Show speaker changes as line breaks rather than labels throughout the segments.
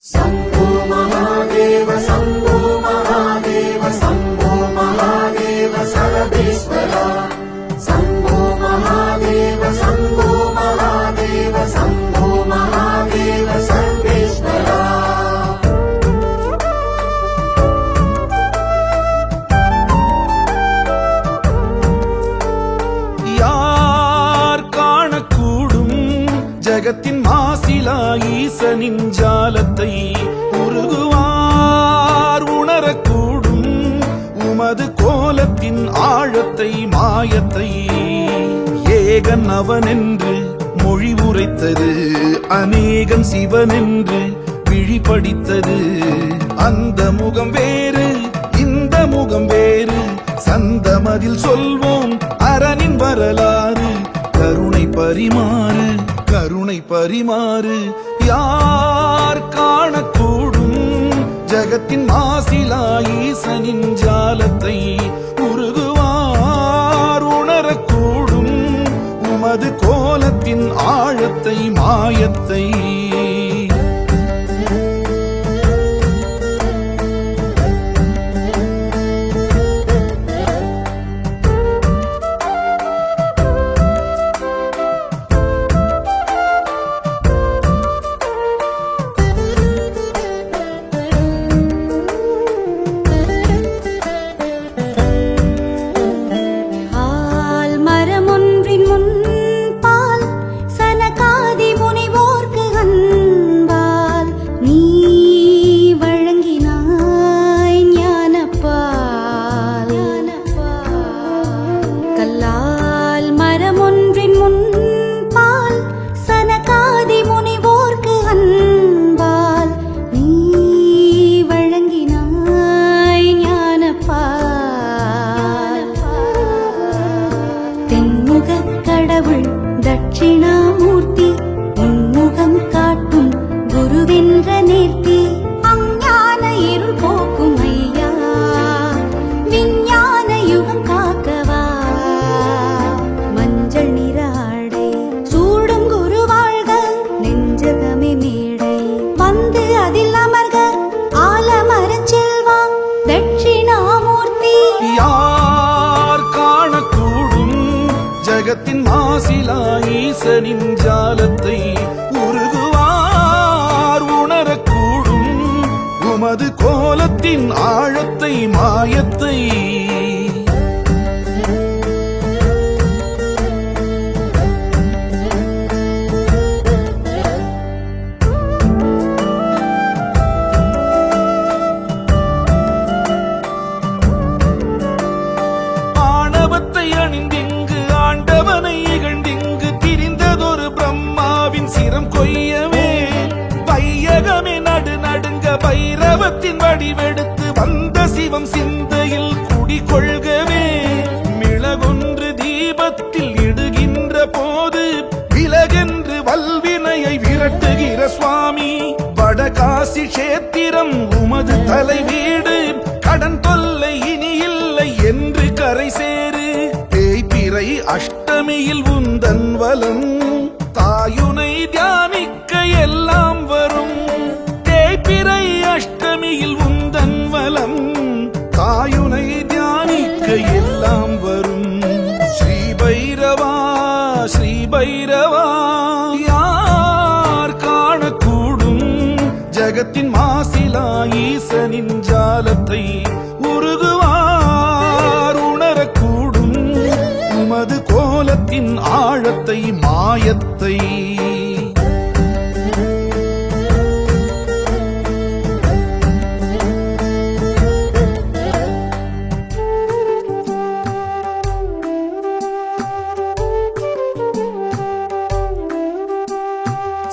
शम्भो महादेव शम्भो महादेव शम्भो महादेव सर्वेश्वरा शम्भो महादेव शम्भो महादेव शम्भो महादेव सर्वेश्वरा
ஜகத்தின் மாசிலா ஈசனின் ஜாலத்தை உருகுவார் உணரக்கூடும் உமது கோலத்தின் ஆழத்தை மாயத்தை ஏகன் அவனென்று மொழி உரைத்தது அநேகன் சிவனென்று விழிபடித்தது அந்த முகம் வேறு இந்த முகம் வேறு சந்தமதில் சொல்வோம் அரணின் வரலாறு கருணை பரிமாறு கருணை பரிமாறு யார் காணக்கூடும் ஜகத்தின் மாசிலா ஈசனின் ஜாலத்தை உருகுவார் உணரக்கூடும் உமது கோலத்தின் ஆழத்தை மாயத்தை
தட்சிணாமூர்த்தி உன்முகம் காட்டும் குருவென்ற நேர்த்தி அஞ்ஞான இருள் போக்கும் ஐயா விஞ்ஞான யுகம் காக்கவா மஞ்சள் நிற ஆடை சூடும் குரு வாழ்க நெஞ்சகமே மேடை வந்து அதில் அமர்க ஆலமரச் செல்வா தட்சிணாமூர்த்தி
யார் காணக்கூடும் ஜகத்தின் மாசிலா ஈசனின் ஜாலத்தை உருகுவார் உணரக்கூடும் உமது கோலத்தின் ஆழத்தை மாயத்தை ஆணவத்தை அணிந்திங்கு ஆண்டவனை இகழ்ந்திங்கு திரிந்ததொரு பிரம்மாவின் சிரம் கொய்யவே வையகமே நடுநடுங்க பைரவத்தின் வடிவெடுத்து வந்த சிவம் சிந்தையில் குடிகொள்கவே மிளகொன்று தீபத்தில் இடுகின்ற போது விலகென்று வல்வினையை விரட்டுகிற சுவாமி வடகாசி கஷேத்திரம் உமது தலை வீடு கடன் தொல்லை இனி இல்லை என்று கரை சேரு தேய்பிறை அஷ்டமியில் உந்தன் வலம் தாயுனை தியானிக்க எல்லாம் வரும் தேய்பிறை அஷ்டமியில் உந்தன் வலம் தாயுனை தியானிக்க எல்லாம் வரும் ஸ்ரீ பைரவா ஸ்ரீ பைரவா யார் காணக்கூடும் ஜகத்தின் மாசிலா ஈசனின் ஜாலத்தை உருகுவார் உணரக்கூடும் உமது கோலத்தின் ஆழத்தை மாயத்தை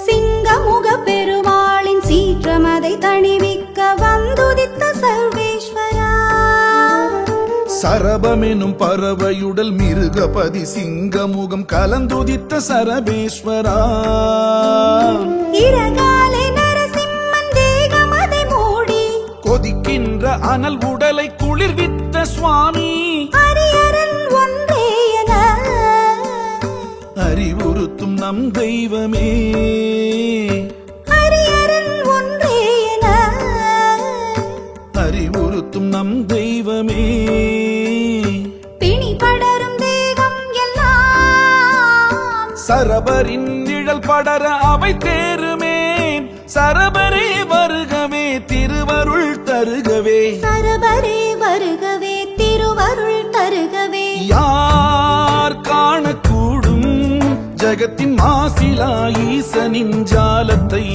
சிங்கமுக பெருமாளின் சீற்றமதை தணிவிக்க வந்துதித்த சர்வேஸ்வரா
சரபமெனும் பறவையுடல் மிருகபதி சிங்கமுகம் கலந்துதித்த சரபேஸ்வரா
இரகாலை நரசிம்மன் தேகமதை மூடி
கொதிக்கின்ற அனல் உடலை குளிர்வித்த சுவாமி
ஹரியரன் ஒன்றே என
அறிவுறுத்தும் நம் தெய்வமே
ஹரியரன் ஒன்றே
படுத்தும் நம் தெய்வமே.
பிணி படரும் தேகம் எல்லாம்
சரபரின் நிழல் படர அவை தேருமே. சரபரே வருகவே திருவருள் தருகவே.
சரபரே வருகவே திருவருள் தருகவே.
யார் காணக்கூடும் ஜகத்தின் மாசிலா ஈசனின் ஜாலத்தை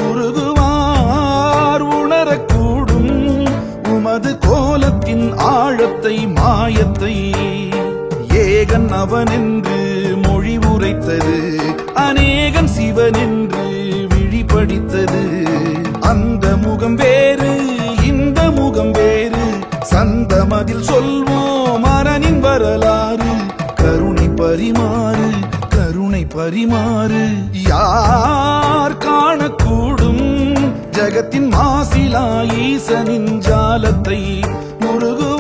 உருகுவார் உணரக்கூடும் உமது கோலத்தின் ஆழத்தை மாயத்தை. ஏகன் அவனென்று மொழி உரைத்தது அநேகன் சிவனென்று விழி படித்தது. அந்த முகம் வேறு இந்த முகம் வேறு சந்தமதில் சொல்வோம் அரணின் வரலாறு. கருணை பரிமாறு கருணை பரிமாறு. யார் காணக்கூடும் ஜகத்தின் மாசிலா ஈசனின் ஜாலத்தை முருகு